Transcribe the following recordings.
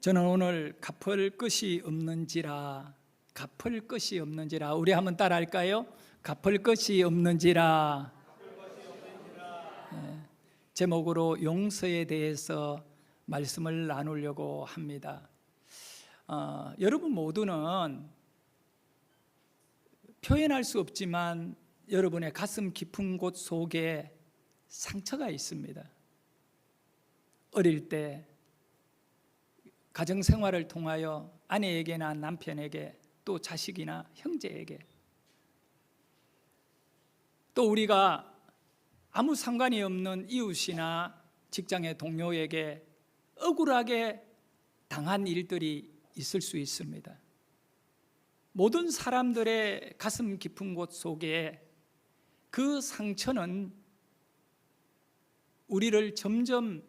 저는 오늘 갚을 것이 없는지라, 갚을 것이 없는지라, 우리 한번 따라 할까요? 갚을 것이 없는지라. 제목으로 용서에 대해서 말씀을 나누려고 합니다. 여러분 모두는 표현할 수 없지만 여러분의 가슴 깊은 곳 속에 상처가 있습니다. 어릴 때 가정생활을 통하여 아내에게나 남편에게, 또 자식이나 형제에게, 또 우리가 아무 상관이 없는 이웃이나 직장의 동료에게 억울하게 당한 일들이 있을 수 있습니다. 모든 사람들의 가슴 깊은 곳 속에 그 상처는 우리를 점점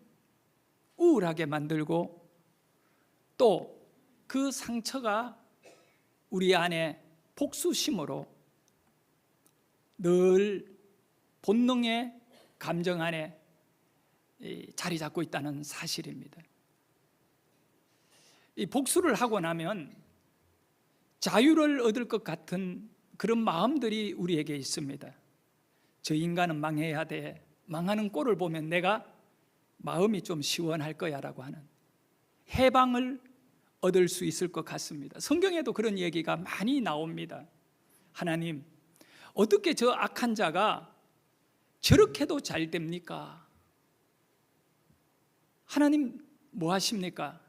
우울하게 만들고, 또 그 상처가 우리 안에 복수심으로 늘 본능의 감정 안에 자리 잡고 있다는 사실입니다. 이 복수를 하고 나면 자유를 얻을 것 같은 그런 마음들이 우리에게 있습니다. 저 인간은 망해야 돼, 망하는 꼴을 보면 내가 마음이 좀 시원할 거야 라고 하는 해방을 얻을 수 있을 것 같습니다. 성경에도 그런 얘기가 많이 나옵니다. 하나님, 어떻게 저 악한 자가 저렇게도 잘 됩니까? 하나님 뭐 하십니까?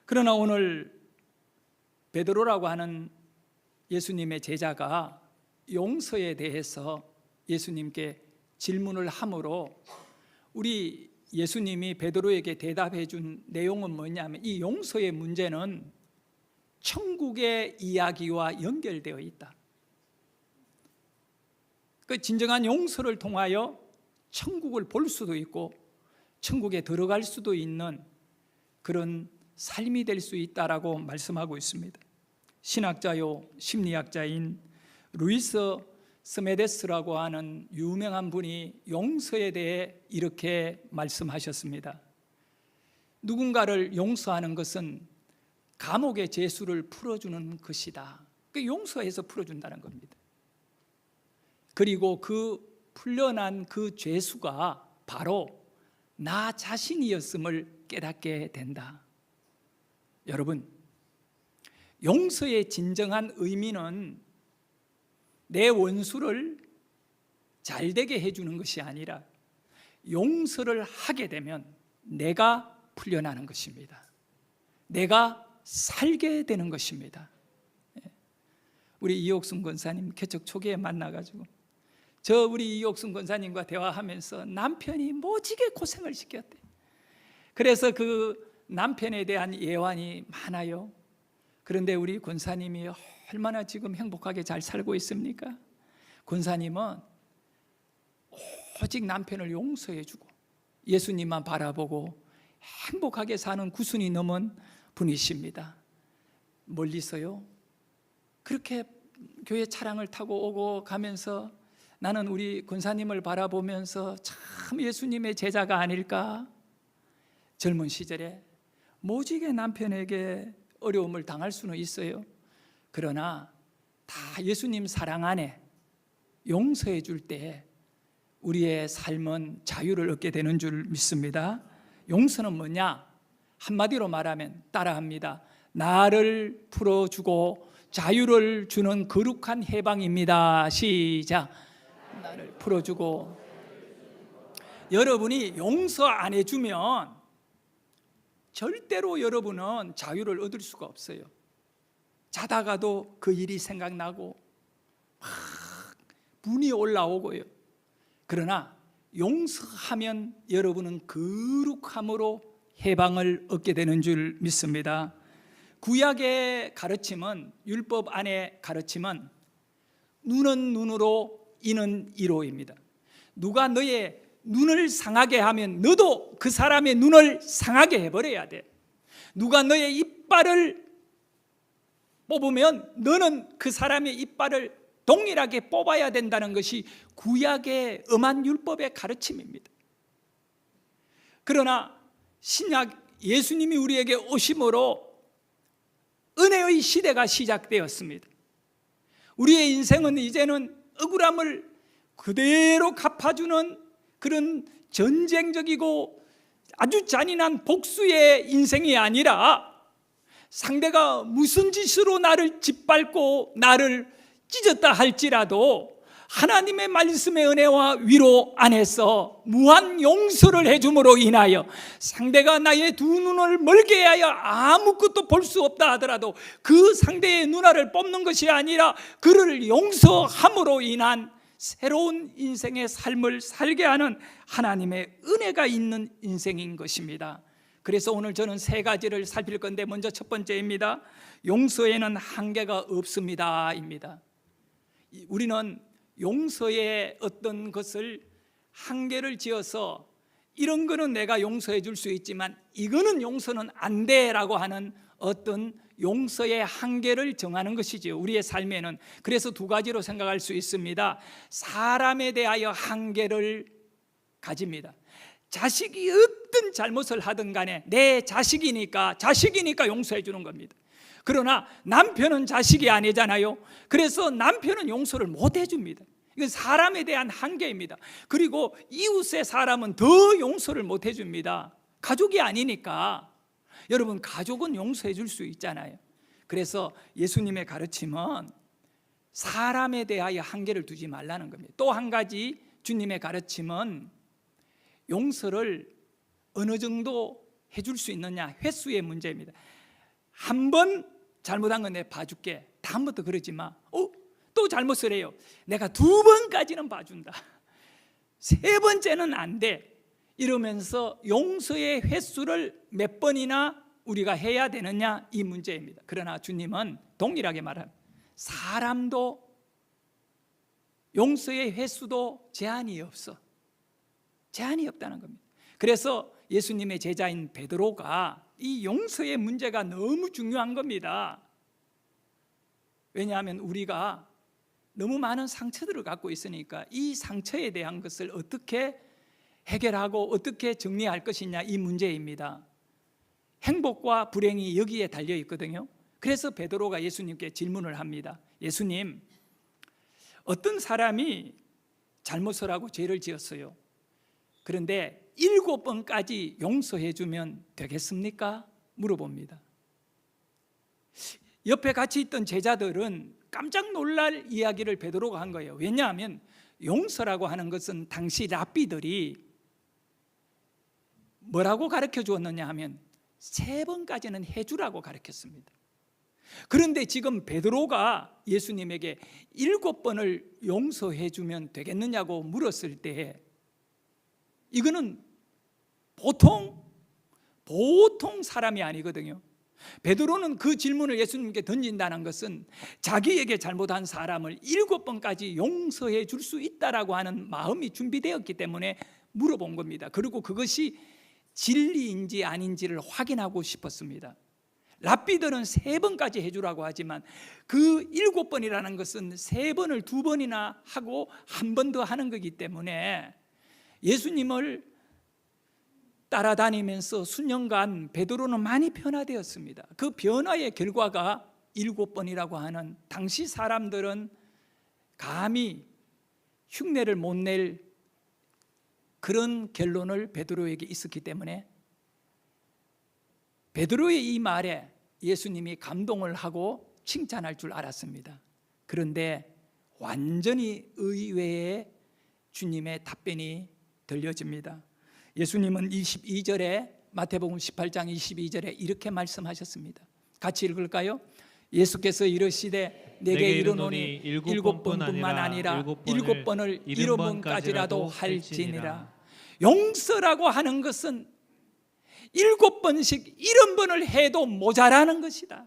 그러나 오늘 베드로라고 하는 예수님의 제자가 용서에 대해서 예수님께 질문을 함으로 우리 예수님이 베드로에게 대답해 준 내용은 뭐냐면, 이 용서의 문제는 천국의 이야기와 연결되어 있다. 그 진정한 용서를 통하여 천국을 볼 수도 있고 천국에 들어갈 수도 있는 그런 삶이 될 수 있다라고 말씀하고 있습니다. 신학자요 심리학자인 루이스 스메데스라고 하는 유명한 분이 용서에 대해 이렇게 말씀하셨습니다. 누군가를 용서하는 것은 감옥의 죄수를 풀어주는 것이다. 그 용서해서 풀어준다는 겁니다. 그리고 그 풀려난 그 죄수가 바로 나 자신이었음을 깨닫게 된다. 여러분, 용서의 진정한 의미는 내 원수를 잘되게 해주는 것이 아니라 용서를 하게 되면 내가 풀려나는 것입니다. 내가 살게 되는 것입니다. 우리 이옥순 권사님 개척 초기에 만나가지고 우리 이옥순 권사님과 대화하면서 남편이 모지게 고생을 시켰대. 그래서 그 남편에 대한 예환이 많아요. 그런데 우리 권사님이 얼마나 지금 행복하게 잘 살고 있습니까? 권사님은 오직 남편을 용서해주고 예수님만 바라보고 행복하게 사는 구순이 넘은 분이십니다. 멀리서요 그렇게 교회 차량을 타고 오고 가면서 나는 우리 권사님을 바라보면서 참 예수님의 제자가 아닐까? 젊은 시절에 모지게 남편에게 어려움을 당할 수는 있어요. 그러나 다 예수님 사랑 안에 용서해 줄 때 우리의 삶은 자유를 얻게 되는 줄 믿습니다. 용서는 뭐냐? 한마디로 말하면 따라합니다. 나를 풀어주고 자유를 주는 거룩한 해방입니다. 시작. 나를 풀어주고. 여러분이 용서 안 해주면 절대로 여러분은 자유를 얻을 수가 없어요. 자다가도 그 일이 생각나고 막 분이 올라오고요. 그러나 용서하면 여러분은 거룩함으로 해방을 얻게 되는 줄 믿습니다. 구약의 가르침은, 율법 안의 가르침은 눈은 눈으로 이는 이로입니다. 누가 너의 눈을 상하게 하면 너도 그 사람의 눈을 상하게 해버려야 돼. 누가 너의 이빨을 뽑으면 너는 그 사람의 이빨을 동일하게 뽑아야 된다는 것이 구약의 엄한 율법의 가르침입니다. 그러나 신약 예수님이 우리에게 오심으로 은혜의 시대가 시작되었습니다. 우리의 인생은 이제는 억울함을 그대로 갚아주는 그런 전쟁적이고 아주 잔인한 복수의 인생이 아니라 상대가 무슨 짓으로 나를 짓밟고 나를 찢었다 할지라도 하나님의 말씀의 은혜와 위로 안에서 무한 용서를 해줌으로 인하여 상대가 나의 두 눈을 멀게 하여 아무것도 볼 수 없다 하더라도 그 상대의 눈알을 뽑는 것이 아니라 그를 용서함으로 인한 새로운 인생의 삶을 살게 하는 하나님의 은혜가 있는 인생인 것입니다. 그래서 오늘 저는 세 가지를 살필 건데, 먼저 첫 번째입니다. 용서에는 한계가 없습니다 입니다. 우리는 용서의 어떤 것을 한계를 지어서 이런 거는 내가 용서해 줄 수 있지만 이거는 용서는 안 돼라고 하는 어떤 용서의 한계를 정하는 것이죠, 우리의 삶에는. 그래서 두 가지로 생각할 수 있습니다. 사람에 대하여 한계를 가집니다. 자식이 어떤 잘못을 하든 간에 내 자식이니까 용서해 주는 겁니다. 그러나 남편은 자식이 아니잖아요. 그래서 남편은 용서를 못 해줍니다. 이건 사람에 대한 한계입니다. 그리고 이웃의 사람은 더 용서를 못 해줍니다. 가족이 아니니까. 여러분, 가족은 용서해 줄 수 있잖아요. 그래서 예수님의 가르침은 사람에 대하여 한계를 두지 말라는 겁니다. 또 한 가지 주님의 가르침은 용서를 어느 정도 해줄 수 있느냐, 횟수의 문제입니다. 한 번 잘못한 건 내가 봐줄게, 다음부터 그러지 마. 또 잘못을 해요, 내가 두 번까지는 봐준다, 세 번째는 안 돼. 이러면서 용서의 횟수를 몇 번이나 우리가 해야 되느냐, 이 문제입니다. 그러나 주님은 동일하게 말합니다. 사람도 용서의 횟수도 제한이 없어. 제한이 없다는 겁니다. 그래서 예수님의 제자인 베드로가 이 용서의 문제가 너무 중요한 겁니다. 왜냐하면 우리가 너무 많은 상처들을 갖고 있으니까 이 상처에 대한 것을 어떻게 해결하고 어떻게 정리할 것이냐, 이 문제입니다. 행복과 불행이 여기에 달려 있거든요. 그래서 베드로가 예수님께 질문을 합니다. 예수님, 어떤 사람이 잘못을 하고 죄를 지었어요. 그런데 7번까지 용서해 주면 되겠습니까? 물어봅니다. 옆에 같이 있던 제자들은 깜짝 놀랄 이야기를 베드로가 한 거예요. 왜냐하면 용서라고 하는 것은 당시 랍비들이 뭐라고 가르쳐 주었느냐 하면 3번까지는 해주라고 가르쳤습니다. 그런데 지금 베드로가 예수님에게 7번을 용서해 주면 되겠느냐고 물었을 때, 이거는 보통 사람이 아니거든요. 베드로는 그 질문을 예수님께 던진다는 것은 자기에게 잘못한 사람을 7번까지 용서해 줄 수 있다라고 하는 마음이 준비되었기 때문에 물어본 겁니다. 그리고 그것이 진리인지 아닌지를 확인하고 싶었습니다. 랍비들은 3번까지 해주라고 하지만 그 7번이라는 것은 3번을 2번이나 하고 한 번 더 하는 거기 때문에 예수님을 따라다니면서 수년간 베드로는 많이 변화되었습니다. 그 변화의 결과가 7번이라고 하는, 당시 사람들은 감히 흉내를 못 낼 그런 결론을 베드로에게 있었기 때문에 베드로의 이 말에 예수님이 감동을 하고 칭찬할 줄 알았습니다. 그런데 완전히 의외의 주님의 답변이 들려집니다. 예수님은 22절에, 마태복음 18장 22절에 이렇게 말씀하셨습니다. 같이 읽을까요? 예수께서 이르시되 내게 이르노니 7번뿐만 아니라 7번을 70번까지라도 할지니라. 용서라고 하는 것은 7번씩 70번을 해도 모자라는 것이다.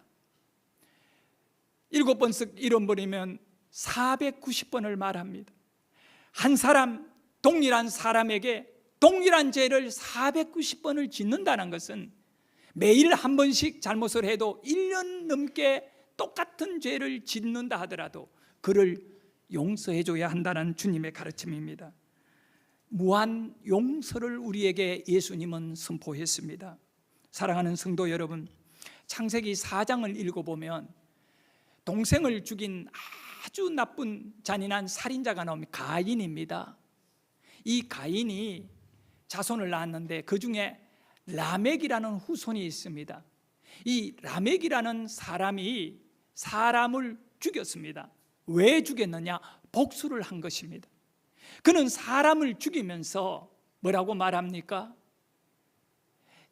7번씩 70번이면 490번을 말합니다. 한 사람, 동일한 사람에게 동일한 죄를 490번을 짓는다는 것은 매일 한 번씩 잘못을 해도 1년 넘게 똑같은 죄를 짓는다 하더라도 그를 용서해 줘야 한다는 주님의 가르침입니다. 무한 용서를 우리에게 예수님은 선포했습니다. 사랑하는 성도 여러분, 창세기 4장을 읽어보면 동생을 죽인 아주 나쁜 잔인한 살인자가 나옵니다. 가인입니다. 이 가인이 자손을 낳았는데 그 중에 라멕이라는 후손이 있습니다. 이 라멕이라는 사람이 사람을 죽였습니다. 왜 죽였느냐? 복수를 한 것입니다. 그는 사람을 죽이면서 뭐라고 말합니까?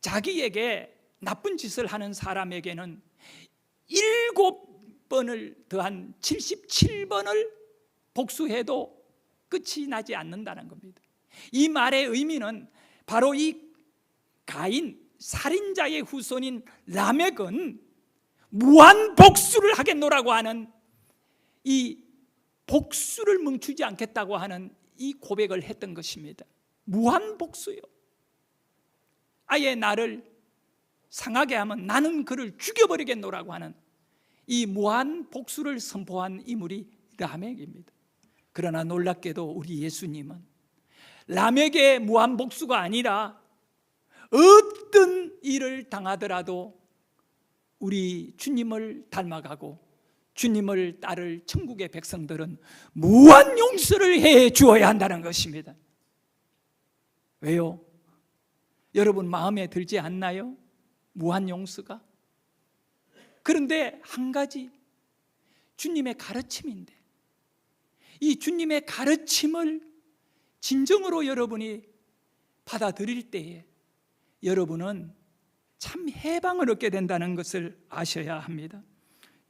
자기에게 나쁜 짓을 하는 사람에게는 7번을 더한 77번을 복수해도 끝이 나지 않는다는 겁니다. 이 말의 의미는 바로 이 가인 살인자의 후손인 라멕은 무한 복수를 하겠노라고 하는 이 복수를 멈추지 않겠다고 하는 이 고백을 했던 것입니다. 무한 복수요. 아예 나를 상하게 하면 나는 그를 죽여버리겠노라고 하는 이 무한 복수를 선포한 인물이 라멕입니다. 그러나 놀랍게도 우리 예수님은 라멕의 무한 복수가 아니라 어떤 일을 당하더라도 우리 주님을 닮아가고 주님을 따를 천국의 백성들은 무한 용서를 해 주어야 한다는 것입니다. 왜요? 여러분 마음에 들지 않나요? 무한 용서가? 그런데 한 가지, 주님의 가르침인데 이 주님의 가르침을 진정으로 여러분이 받아들일 때에 여러분은 참 해방을 얻게 된다는 것을 아셔야 합니다.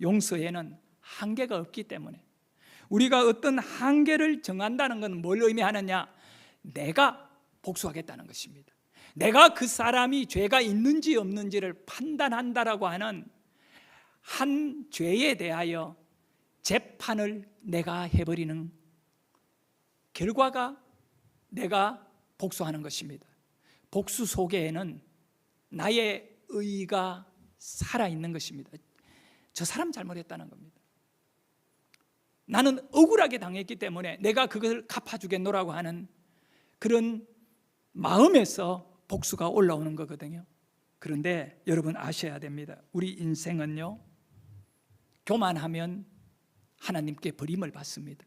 용서에는 한계가 없기 때문에 우리가 어떤 한계를 정한다는 것은 뭘 의미하느냐? 내가 복수하겠다는 것입니다. 내가 그 사람이 죄가 있는지 없는지를 판단한다라고 하는 한 죄에 대하여 재판을 내가 해버리는 결과가 내가 복수하는 것입니다. 복수 속에는 나의 의가 살아있는 것입니다. 저 사람 잘못했다는 겁니다. 나는 억울하게 당했기 때문에 내가 그것을 갚아주겠노라고 하는 그런 마음에서 복수가 올라오는 거거든요. 그런데 여러분 아셔야 됩니다. 우리 인생은요, 교만하면 하나님께 버림을 받습니다.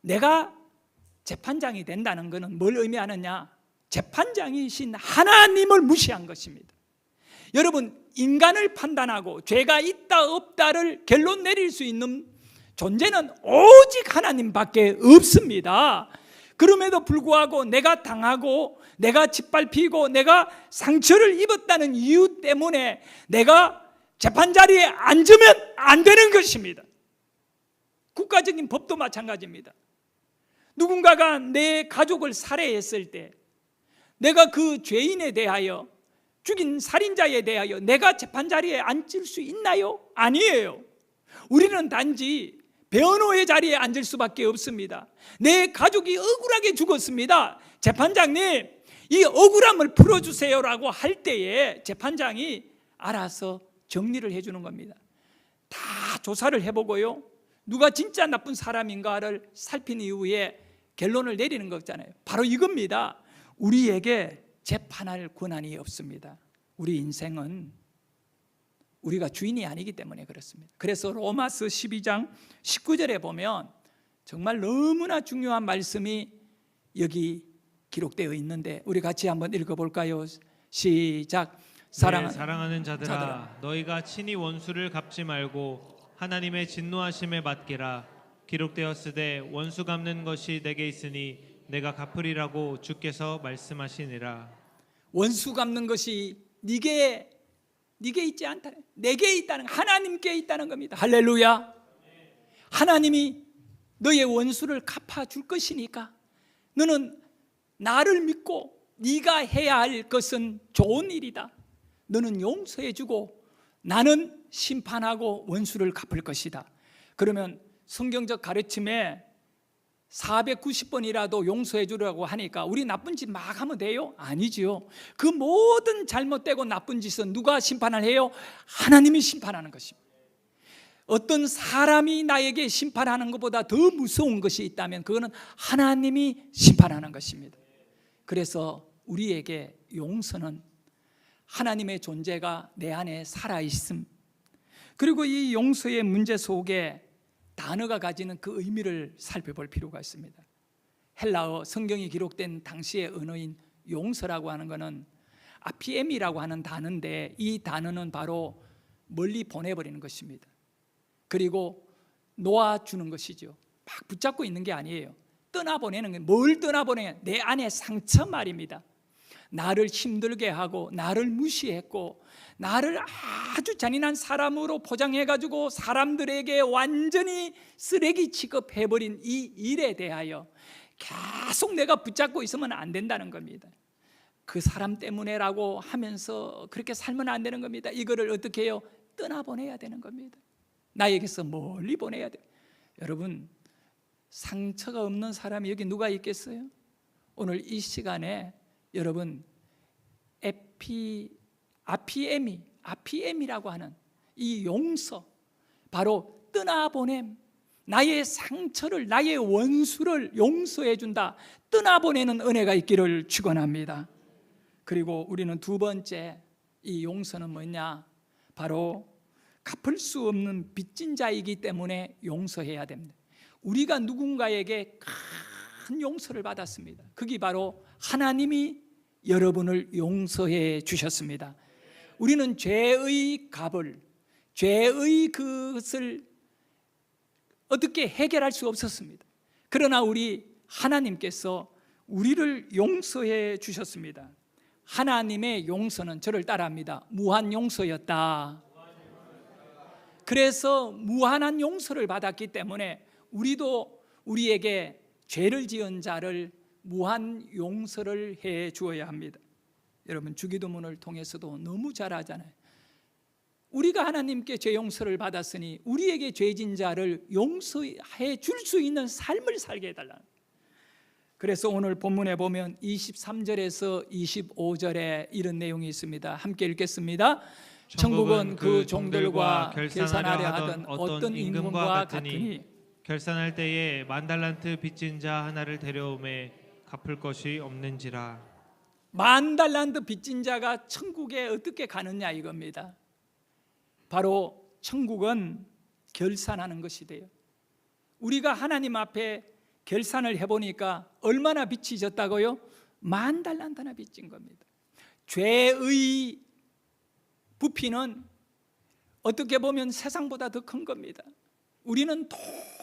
내가 재판장이 된다는 것은 뭘 의미하느냐? 재판장이신 하나님을 무시한 것입니다. 여러분, 인간을 판단하고 죄가 있다 없다를 결론 내릴 수 있는 존재는 오직 하나님밖에 없습니다. 그럼에도 불구하고 내가 당하고 내가 짓밟히고 내가 상처를 입었다는 이유 때문에 내가 재판 자리에 앉으면 안 되는 것입니다. 국가적인 법도 마찬가지입니다. 누군가가 내 가족을 살해했을 때 내가 그 죄인에 대하여 죽인 살인자에 대하여 내가 재판 자리에 앉을 수 있나요? 아니에요. 우리는 단지 변호의 자리에 앉을 수밖에 없습니다. 내 가족이 억울하게 죽었습니다. 재판장님, 이 억울함을 풀어주세요라고 할 때에 재판장이 알아서 정리를 해주는 겁니다. 다 조사를 해보고요, 누가 진짜 나쁜 사람인가를 살핀 이후에 결론을 내리는 거잖아요. 바로 이겁니다. 우리에게 재판할 권한이 없습니다. 우리 인생은 우리가 주인이 아니기 때문에 그렇습니다. 그래서 로마서 12장 19절에 보면 정말 너무나 중요한 말씀이 여기 기록되어 있는데 우리 같이 한번 읽어볼까요? 시작. 사랑하는 자들아, 너희가 친히 원수를 갚지 말고 하나님의 진노하심에 맡기라. 기록되었으되 원수 갚는 것이 내게 있으니 내가 갚으리라고 주께서 말씀하시니라. 원수 갚는 것이 네게 있지 않다, 내게 있다는, 하나님께 있다는 겁니다. 할렐루야. 하나님이 너의 원수를 갚아줄 것이니까 너는 나를 믿고 네가 해야 할 것은 좋은 일이다. 너는 용서해주고 나는 심판하고 원수를 갚을 것이다. 그러면 성경적 가르침에 490번이라도 용서해 주려고 하니까 우리 나쁜 짓 막 하면 돼요? 아니지요. 그 모든 잘못되고 나쁜 짓은 누가 심판을 해요? 하나님이 심판하는 것입니다. 어떤 사람이 나에게 심판하는 것보다 더 무서운 것이 있다면 그거는 하나님이 심판하는 것입니다. 그래서 우리에게 용서는 하나님의 존재가 내 안에 살아있음, 그리고 이 용서의 문제 속에 단어가 가지는 그 의미를 살펴볼 필요가 있습니다. 헬라어 성경이 기록된 당시의 언어인 용서라고 하는 것은 아피엠이라고 하는 단어인데, 이 단어는 바로 멀리 보내버리는 것입니다. 그리고 놓아주는 것이죠. 막 붙잡고 있는 게 아니에요. 떠나보내는 게, 뭘 떠나보내? 내 안에 상처 말입니다. 나를 힘들게 하고 나를 무시했고 나를 아주 잔인한 사람으로 포장해가지고 사람들에게 완전히 쓰레기 취급해버린 이 일에 대하여 계속 내가 붙잡고 있으면 안 된다는 겁니다. 그 사람 때문에라고 하면서 그렇게 살면 안 되는 겁니다. 이거를 어떻게 해요? 떠나보내야 되는 겁니다. 나에게서 멀리 보내야 돼요. 여러분, 상처가 없는 사람이 여기 누가 있겠어요? 오늘 이 시간에 여러분, 아피엠이라고 하는 이 용서, 바로 떠나보냄, 나의 상처를, 나의 원수를 용서해 준다, 떠나보내는 은혜가 있기를 축원합니다. 그리고 우리는 두 번째, 이 용서는 뭐냐? 바로 갚을 수 없는 빚진 자이기 때문에 용서해야 됩니다. 우리가 누군가에게 큰 용서를 받았습니다. 그게 바로 하나님이 여러분을 용서해 주셨습니다. 우리는 죄의 값을, 죄의 그것을 어떻게 해결할 수 없었습니다. 그러나 우리 하나님께서 우리를 용서해 주셨습니다. 하나님의 용서는 저를 따라합니다. 무한 용서였다. 그래서 무한한 용서를 받았기 때문에 우리도 우리에게 죄를 지은 자를 무한 용서를 해 주어야 합니다. 여러분, 주기도문을 통해서도 너무 잘 하잖아요. 우리가 하나님께 죄 용서를 받았으니 우리에게 죄진 자를 용서해 줄 수 있는 삶을 살게 해달라. 그래서 오늘 본문에 보면 23절에서 25절에 이런 내용이 있습니다. 함께 읽겠습니다. 천국은 그 종들과 결산하려 하던 어떤 임금과 같으니 결산할 때에 10,000달란트 빚진 자 하나를 데려오매 갚을 것이 없는지라. 10,000달란트 빚진 자가 천국에 어떻게 가느냐 이겁니다. 바로 천국은 결산하는 것이 돼요. 우리가 하나님 앞에 결산을 해보니까 얼마나 빚이 졌다고요? 10,000달란트나 빚진 겁니다. 죄의 부피는 어떻게 보면 세상보다 더 큰 겁니다. 우리는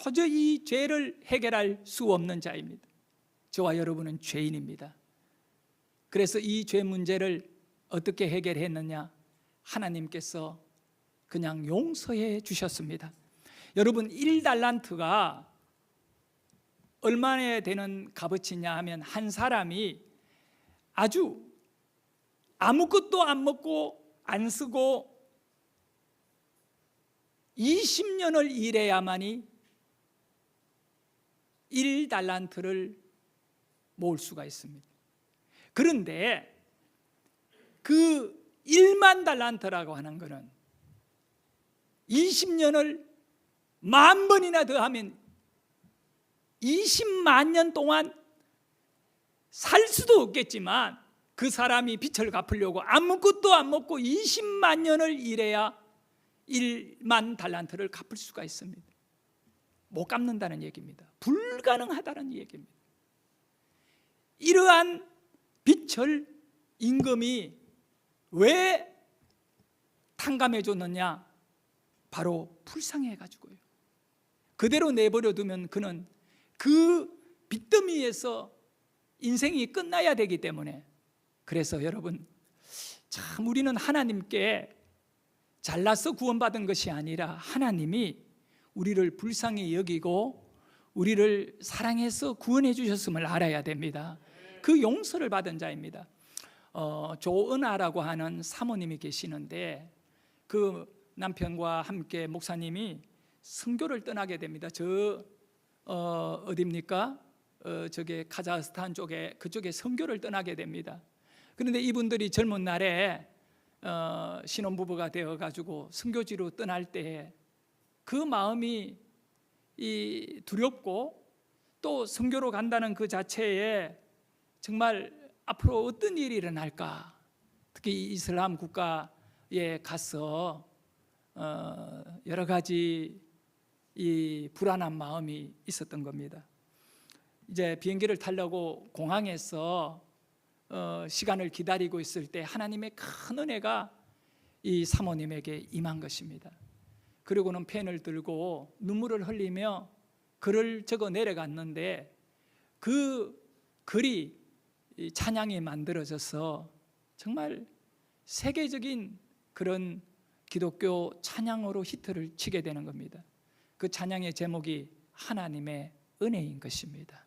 도저히 죄를 해결할 수 없는 자입니다. 저와 여러분은 죄인입니다. 그래서 이 죄 문제를 어떻게 해결했느냐? 하나님께서 그냥 용서해 주셨습니다. 여러분, 1달란트가 얼마나 되는 값어치냐 하면, 한 사람이 아주 아무것도 안 먹고 안 쓰고 20년을 일해야만이 1달란트를 모을 수가 있습니다. 그런데 그 10,000달란트라고 하는 것은 20년을 10,000번이나 더 하면 200,000 년 동안 살 수도 없겠지만, 그 사람이 빚을 갚으려고 아무것도 안 먹고 200,000 년을 일해야 10,000달란트를 갚을 수가 있습니다. 못 갚는다는 얘기입니다. 불가능하다는 얘기입니다. 이러한 빚을 임금이 왜 탕감해 줬느냐? 바로 불쌍해 가지고요. 그대로 내버려 두면 그는 그 빚더미에서 인생이 끝나야 되기 때문에. 그래서 여러분, 참 우리는 하나님께 잘나서 구원받은 것이 아니라 하나님이 우리를 불쌍히 여기고 우리를 사랑해서 구원해 주셨음을 알아야 됩니다. 그 용서를 받은 자입니다. 조은아라고 하는 사모님이 계시는데, 그 남편과 함께 목사님이 선교를 떠나게 됩니다. 어디입니까? 저게 카자흐스탄 쪽에, 그쪽에 선교를 떠나게 됩니다. 그런데 이분들이 젊은 날에 신혼부부가 되어가지고 선교지로 떠날 때 그 마음이 두렵고, 또 선교로 간다는 그 자체에 정말 앞으로 어떤 일이 일어날까, 특히 이슬람 국가에 가서 여러 가지 이 불안한 마음이 있었던 겁니다. 이제 비행기를 타려고 공항에서 시간을 기다리고 있을 때 하나님의 큰 은혜가 이 사모님에게 임한 것입니다. 그리고는 펜을 들고 눈물을 흘리며 글을 적어 내려갔는데 그 글이 찬양이 만들어져서 정말 세계적인 그런 기독교 찬양으로 히트를 치게 되는 겁니다. 그 찬양의 제목이 하나님의 은혜인 것입니다.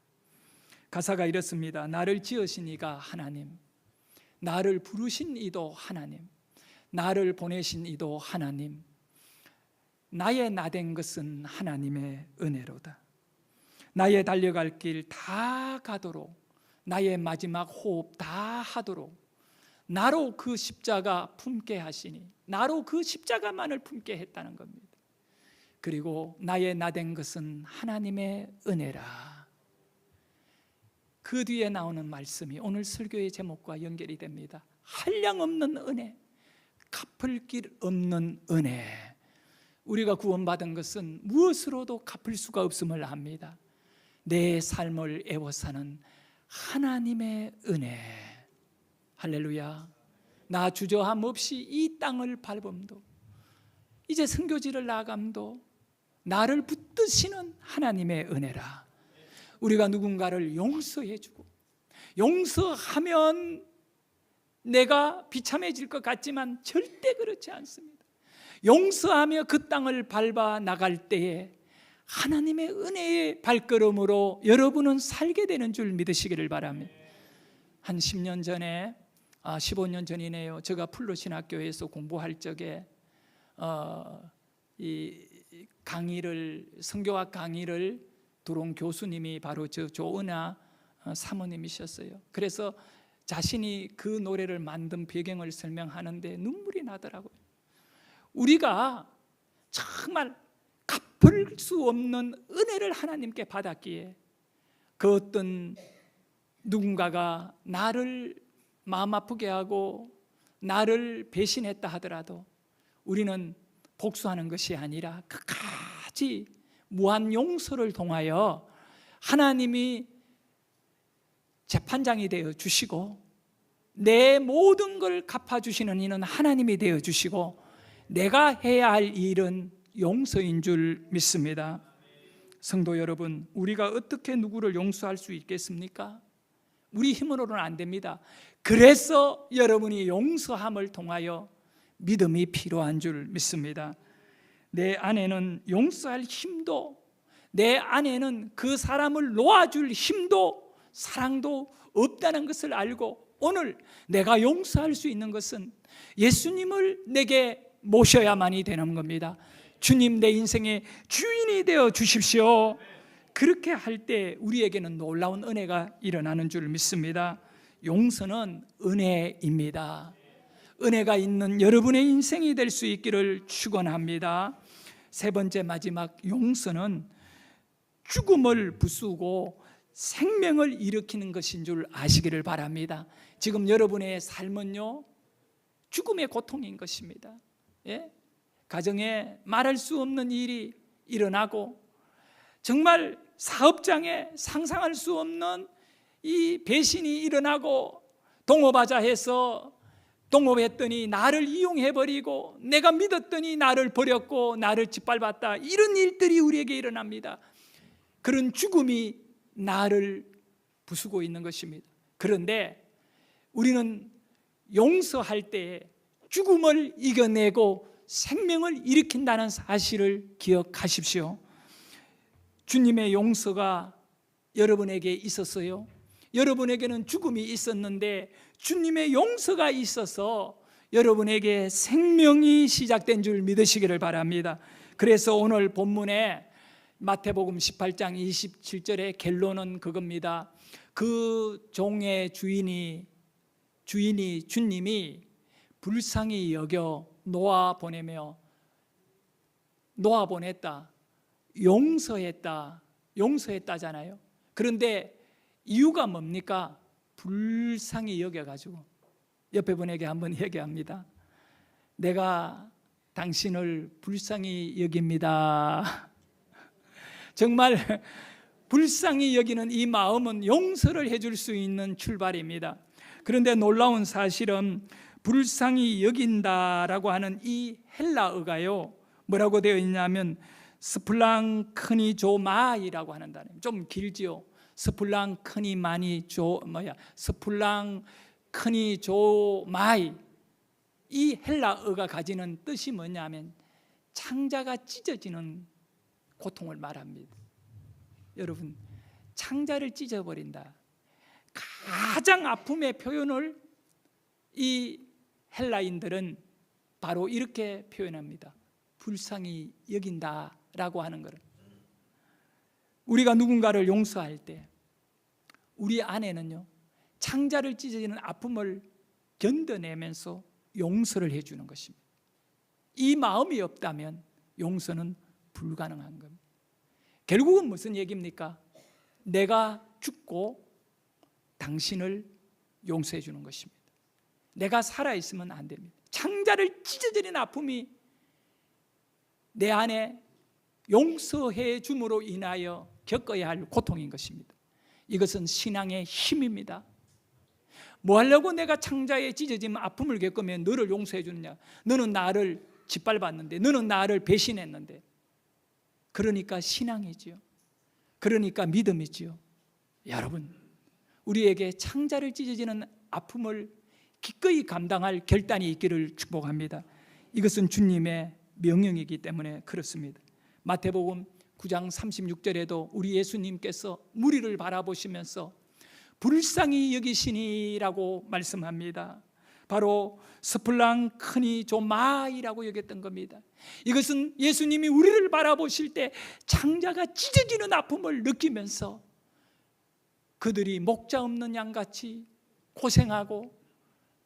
가사가 이렇습니다. 나를 지으신 이가 하나님, 나를 부르신 이도 하나님, 나를 보내신 이도 하나님, 나의 나된 것은 하나님의 은혜로다. 나의 달려갈 길 다 가도록, 나의 마지막 호흡 다 하도록 나로 그 십자가 품게 하시니, 나로 그 십자가만을 품게 했다는 겁니다. 그리고 나의 나된 것은 하나님의 은혜라. 그 뒤에 나오는 말씀이 오늘 설교의 제목과 연결이 됩니다. 한량없는 은혜, 갚을 길 없는 은혜. 우리가 구원받은 것은 무엇으로도 갚을 수가 없음을 압니다. 내 삶을 애워사는 하나님의 은혜. 할렐루야. 나 주저함 없이 이 땅을 밟음도, 이제 선교지를 나감도 나를 붙드시는 하나님의 은혜라. 우리가 누군가를 용서해주고, 용서하면 내가 비참해질 것 같지만 절대 그렇지 않습니다. 용서하며 그 땅을 밟아 나갈 때에 하나님의 은혜의 발걸음으로 여러분은 살게 되는 줄 믿으시기를 바랍니다. 한 10년 전에, 15년 전이네요. 제가 풀로신학교에서 공부할 적에 이 강의를, 성교학 강의를 들어온 교수님이 바로 저 조은아 사모님이셨어요. 그래서 자신이 그 노래를 만든 배경을 설명하는데 눈물이 나더라고요. 우리가 정말 갚을 수 없는 은혜를 하나님께 받았기에 그 어떤 누군가가 나를 마음 아프게 하고 나를 배신했다 하더라도 우리는 복수하는 것이 아니라 끝까지 무한 용서를 통하여 하나님이 재판장이 되어 주시고 내 모든 걸 갚아주시는 이는 하나님이 되어 주시고 내가 해야 할 일은 용서인 줄 믿습니다. 성도 여러분, 우리가 어떻게 누구를 용서할 수 있겠습니까? 우리 힘으로는 안 됩니다. 그래서 여러분이 용서함을 통하여 믿음이 필요한 줄 믿습니다. 내 안에는 용서할 힘도, 내 안에는 그 사람을 놓아줄 힘도 사랑도 없다는 것을 알고 오늘 내가 용서할 수 있는 것은 예수님을 내게 모셔야만이 되는 겁니다. 주님, 내 인생의 주인이 되어 주십시오. 그렇게 할 때 우리에게는 놀라운 은혜가 일어나는 줄 믿습니다. 용서는 은혜입니다. 은혜가 있는 여러분의 인생이 될 수 있기를 축원합니다. 세 번째, 마지막, 용서는 죽음을 부수고 생명을 일으키는 것인 줄 아시기를 바랍니다. 지금 여러분의 삶은요, 죽음의 고통인 것입니다. 예? 가정에 말할 수 없는 일이 일어나고 정말 사업장에 상상할 수 없는 이 배신이 일어나고 동업하자 해서 동업했더니 나를 이용해버리고 내가 믿었더니 나를 버렸고 나를 짓밟았다. 이런 일들이 우리에게 일어납니다. 그런 죽음이 나를 부수고 있는 것입니다. 그런데 우리는 용서할 때 죽음을 이겨내고 생명을 일으킨다는 사실을 기억하십시오. 주님의 용서가 여러분에게 있었어요. 여러분에게는 죽음이 있었는데 주님의 용서가 있어서 여러분에게 생명이 시작된 줄 믿으시기를 바랍니다. 그래서 오늘 본문에 마태복음 18장 27절의 결론은 그겁니다. 그 종의 주님이 불쌍히 여겨 놓아보냈다, 용서했다잖아요. 그런데 이유가 뭡니까? 불쌍히 여겨가지고 옆에 분에게 한번 얘기합니다. 내가 당신을 불쌍히 여깁니다. 정말 불쌍히 여기는 이 마음은 용서를 해줄 수 있는 출발입니다. 그런데 놀라운 사실은 불쌍히 여긴다라고 하는 이 헬라어가요, 뭐라고 되어 있냐면 스플랑크니조마이라고 하는 단어입니다. 좀 길지요. 스플랑크니조마이. 이 헬라어가 가지는 뜻이 뭐냐면 창자가 찢어지는 고통을 말합니다. 여러분, 창자를 찢어버린다. 가장 아픔의 표현을 이 헬라인들은 바로 이렇게 표현합니다. 불쌍히 여긴다라고 하는 것을. 우리가 누군가를 용서할 때 우리 안에는요, 창자를 찢어지는 아픔을 견뎌내면서 용서를 해주는 것입니다. 이 마음이 없다면 용서는 불가능한 겁니다. 결국은 무슨 얘기입니까? 내가 죽고 당신을 용서해 주는 것입니다. 내가 살아있으면 안 됩니다. 창자를 찢어지는 아픔이 내 안에 용서해 줌으로 인하여 겪어야 할 고통인 것입니다. 이것은 신앙의 힘입니다. 뭐 하려고 내가 창자에 찢어지면 아픔을 겪으면 너를 용서해 주느냐? 너는 나를 짓밟았는데, 너는 나를 배신했는데. 그러니까 신앙이지요. 그러니까 믿음이지요. 여러분, 우리에게 창자를 찢어지는 아픔을 기꺼이 감당할 결단이 있기를 축복합니다. 이것은 주님의 명령이기 때문에 그렇습니다. 마태복음 9장 36절에도 우리 예수님께서 무리를 바라보시면서 불쌍히 여기시니라고 말씀합니다. 바로 스플랑크니조마이라고 여겼던 겁니다. 이것은 예수님이 우리를 바라보실 때 창자가 찢어지는 아픔을 느끼면서 그들이 목자 없는 양같이 고생하고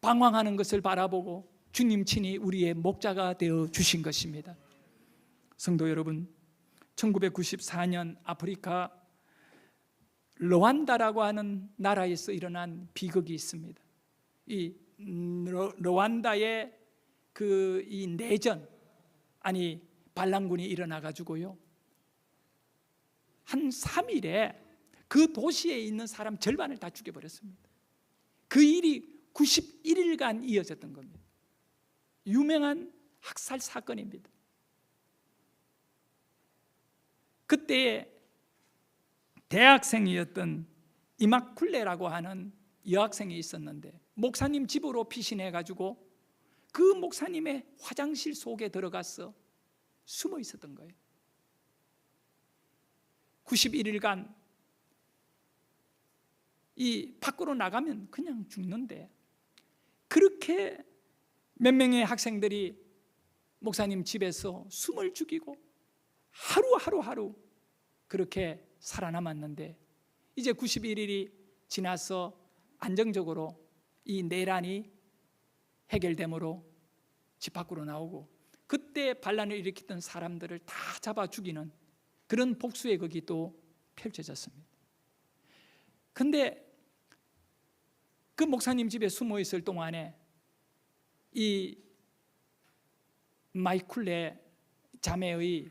방황하는 것을 바라보고 주님 친히 우리의 목자가 되어 주신 것입니다. 성도 여러분, 1994년 아프리카 르완다라고 하는 나라에서 일어난 비극이 있습니다. 이 르완다의 이 내전, 반란군이 일어나 가지고요, 한 3일에 그 도시에 있는 사람 절반을 다 죽여버렸습니다. 그 일이 91일간 이어졌던 겁니다. 유명한 학살 사건입니다. 그때 대학생이었던 이마쿨레라고 하는 여학생이 있었는데 목사님 집으로 피신해 가지고 그 목사님의 화장실 속에 들어가서 숨어 있었던 거예요. 91일간 이 밖으로 나가면 그냥 죽는데, 그렇게 몇 명의 학생들이 목사님 집에서 숨을 죽이고 하루 그렇게 살아남았는데, 이제 91일이 지나서 안정적으로 이 내란이 해결됨으로 집 밖으로 나오고, 그때 반란을 일으켰던 사람들을 다 잡아 죽이는 그런 복수의 극이 또 펼쳐졌습니다. 근데 그 목사님 집에 숨어 있을 동안에 이 마이쿨레 자매의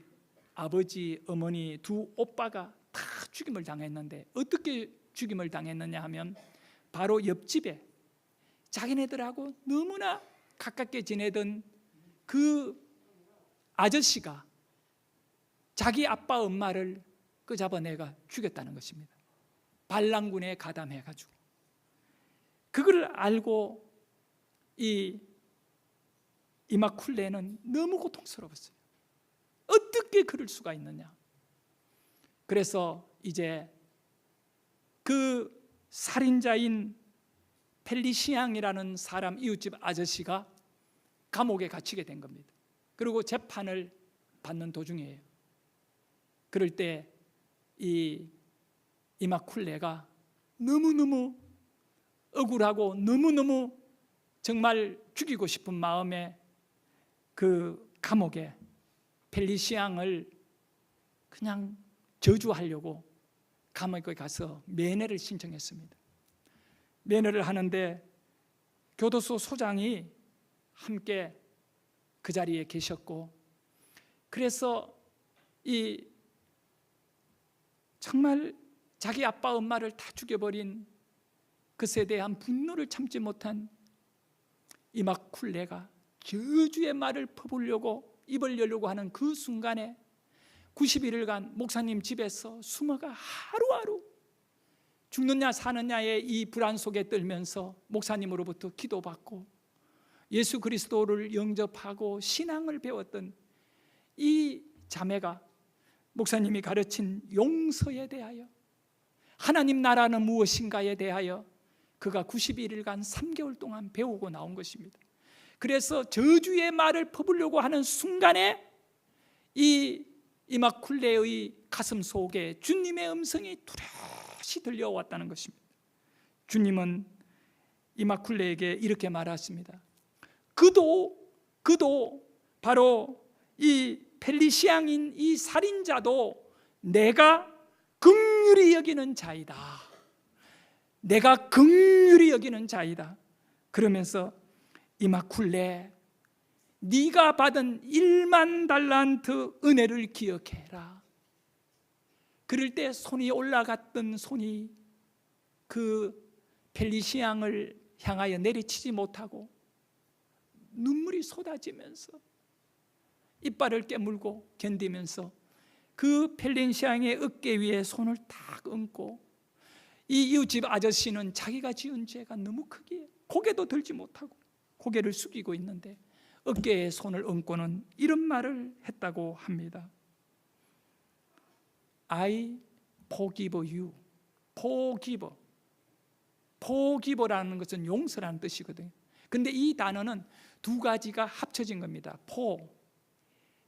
아버지, 어머니 두 오빠가 다 죽임을 당했는데, 어떻게 죽임을 당했느냐 하면 바로 옆집에 자기네들하고 너무나 가깝게 지내던 그 아저씨가 자기 아빠 엄마를 잡아내가 죽였다는 것입니다. 반란군에 가담해가지고. 그걸 알고 이 이마쿨레는 너무 고통스러웠어요. 어떻게 그럴 수가 있느냐. 그래서 이제 그 살인자인 펠리시앙이라는 사람, 이웃집 아저씨가 감옥에 갇히게 된 겁니다. 그리고 재판을 받는 도중이에요. 그럴 때 이 이마쿨레가 너무너무 억울하고 너무너무 정말 죽이고 싶은 마음에 그 감옥에 펠리시앙을 그냥 저주하려고 감옥에 가서 면회를 신청했습니다. 면회를 하는데 교도소 소장이 함께 그 자리에 계셨고, 그래서 이 정말 자기 아빠 엄마를 다 죽여버린 그것에 대한 분노를 참지 못한 이마쿨레가 저주의 말을 퍼부으려고 입을 열려고 하는 그 순간에 90일간 목사님 집에서 숨어가 하루하루 죽느냐 사느냐의 이 불안 속에 떨면서 목사님으로부터 기도받고 예수 그리스도를 영접하고 신앙을 배웠던 이 자매가 목사님이 가르친 용서에 대하여, 하나님 나라는 무엇인가에 대하여 그가 91일간 3개월 동안 배우고 나온 것입니다. 그래서 저주의 말을 퍼부으려고 하는 순간에 이 이마쿨레의 가슴 속에 주님의 음성이 뚜렷이 들려왔다는 것입니다. 주님은 이마쿨레에게 이렇게 말했습니다. 그도 바로 이 펠리시앙인 이 살인자도 내가 긍휼히 여기는 자이다. 내가 긍휼히 여기는 자이다. 그러면서 이마쿨레, 네가 받은 1만 달란트 은혜를 기억해라. 그럴 때 손이 올라갔던 손이 그 펠리시앙을 향하여 내리치지 못하고 눈물이 쏟아지면서 이빨을 깨물고 견디면서 그 펠리시앙의 어깨 위에 손을 딱 얹고, 이 이웃집 아저씨는 자기가 지은 죄가 너무 크기에 고개도 들지 못하고 고개를 숙이고 있는데 어깨에 손을 얹고는 이런 말을 했다고 합니다. I forgive you. forgive라는 것은 용서라는 뜻이거든요. 근데 이 단어는 두 가지가 합쳐진 겁니다.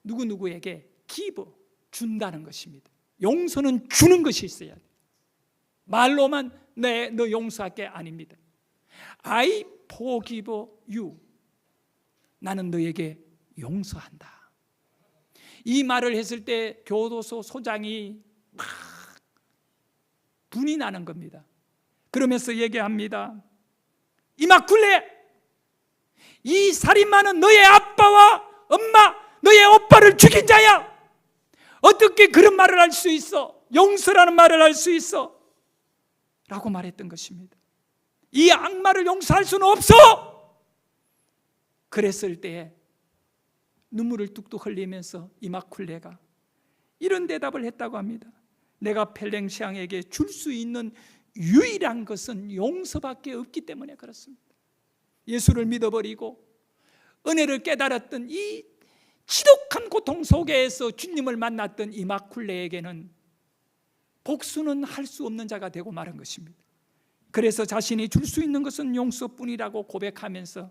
누구누구에게 give, 준다는 것입니다. 용서는 주는 것이 있어야 돼요. 말로만 너 용서할게 아닙니다. I forgive you. 나는 너에게 용서한다. 이 말을 했을 때 교도소 소장이 막 분이 나는 겁니다. 그러면서 얘기합니다. 이마쿨레, 이 살인마는 너의 아빠와 엄마, 너의 오빠를 죽인 자야. 어떻게 그런 말을 할 수 있어? 용서라는 말을 할 수 있어? 라고 말했던 것입니다. 이 악마를 용서할 수는 없어. 그랬을 때 눈물을 뚝뚝 흘리면서 이마쿨레가 이런 대답을 했다고 합니다. 내가 펠리시앙에게 줄 수 있는 유일한 것은 용서밖에 없기 때문에 그렇습니다. 예수를 믿어버리고 은혜를 깨달았던 이 지독한 고통 속에서 주님을 만났던 이마쿨레에게는 복수는 할 수 없는 자가 되고 말한 것입니다. 그래서 자신이 줄 수 있는 것은 용서뿐이라고 고백하면서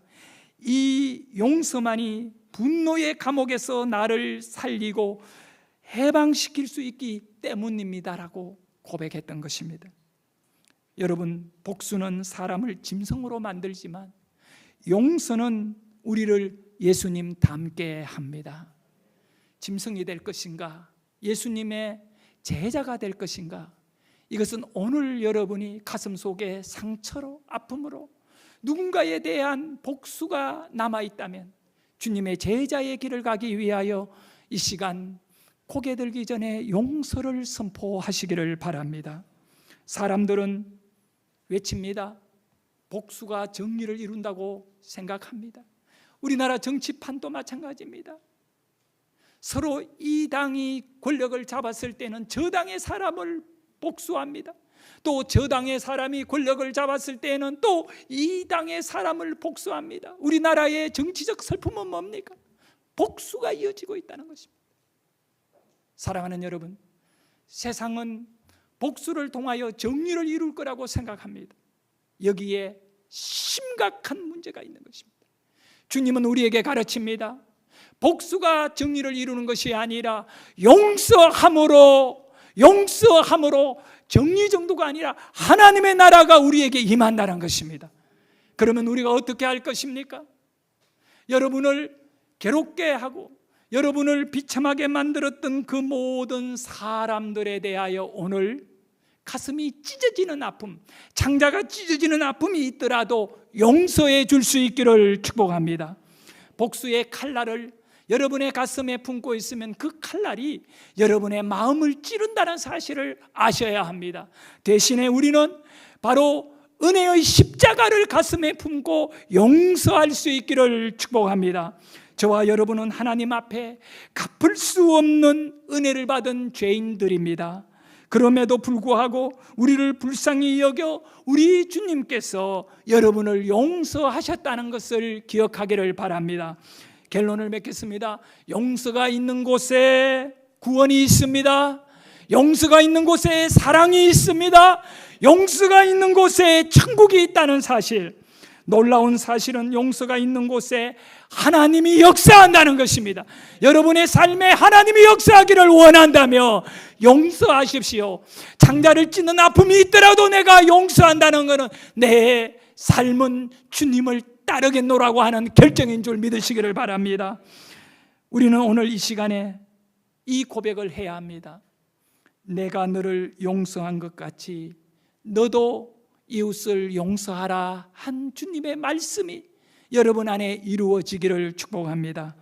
이 용서만이 분노의 감옥에서 나를 살리고 해방시킬 수 있기 때문입니다라고 고백했던 것입니다. 여러분, 복수는 사람을 짐승으로 만들지만 용서는 우리를 예수님 닮게 합니다. 짐승이 될 것인가? 예수님의 제자가 될 것인가? 이것은 오늘 여러분이 가슴 속에 상처로, 아픔으로 누군가에 대한 복수가 남아있다면 주님의 제자의 길을 가기 위하여 이 시간 고개 들기 전에 용서를 선포하시기를 바랍니다. 사람들은 외칩니다. 복수가 정의를 이룬다고 생각합니다. 우리나라 정치판도 마찬가지입니다. 서로 이 당이 권력을 잡았을 때는 저 당의 사람을 복수합니다. 또 저 당의 사람이 권력을 잡았을 때는 또 이 당의 사람을 복수합니다. 우리나라의 정치적 슬픔은 뭡니까? 복수가 이어지고 있다는 것입니다. 사랑하는 여러분, 세상은 복수를 통하여 정의를 이룰 거라고 생각합니다. 여기에 심각한 문제가 있는 것입니다. 주님은 우리에게 가르칩니다. 복수가 정의를 이루는 것이 아니라 용서함으로 정의 정도가 아니라 하나님의 나라가 우리에게 임한다는 것입니다. 그러면 우리가 어떻게 할 것입니까? 여러분을 괴롭게 하고 여러분을 비참하게 만들었던 그 모든 사람들에 대하여 오늘 가슴이 찢어지는 아픔, 창자가 찢어지는 아픔이 있더라도 용서해 줄 수 있기를 축복합니다. 복수의 칼날을 여러분의 가슴에 품고 있으면 그 칼날이 여러분의 마음을 찌른다는 사실을 아셔야 합니다. 대신에 우리는 바로 은혜의 십자가를 가슴에 품고 용서할 수 있기를 축복합니다. 저와 여러분은 하나님 앞에 갚을 수 없는 은혜를 받은 죄인들입니다. 그럼에도 불구하고 우리를 불쌍히 여겨 우리 주님께서 여러분을 용서하셨다는 것을 기억하기를 바랍니다. 결론을 맺겠습니다. 용서가 있는 곳에 구원이 있습니다. 용서가 있는 곳에 사랑이 있습니다. 용서가 있는 곳에 천국이 있다는 사실, 놀라운 사실은 용서가 있는 곳에 하나님이 역사한다는 것입니다. 여러분의 삶에 하나님이 역사하기를 원한다며 용서하십시오. 창자를 찢는 아픔이 있더라도 내가 용서한다는 것은 내 삶은 주님을 따르겠노라고 하는 결정인 줄 믿으시기를 바랍니다. 우리는 오늘 이 시간에 이 고백을 해야 합니다. 내가 너를 용서한 것 같이 너도 이웃을 용서하라 한 주님의 말씀이 여러분 안에 이루어지기를 축복합니다.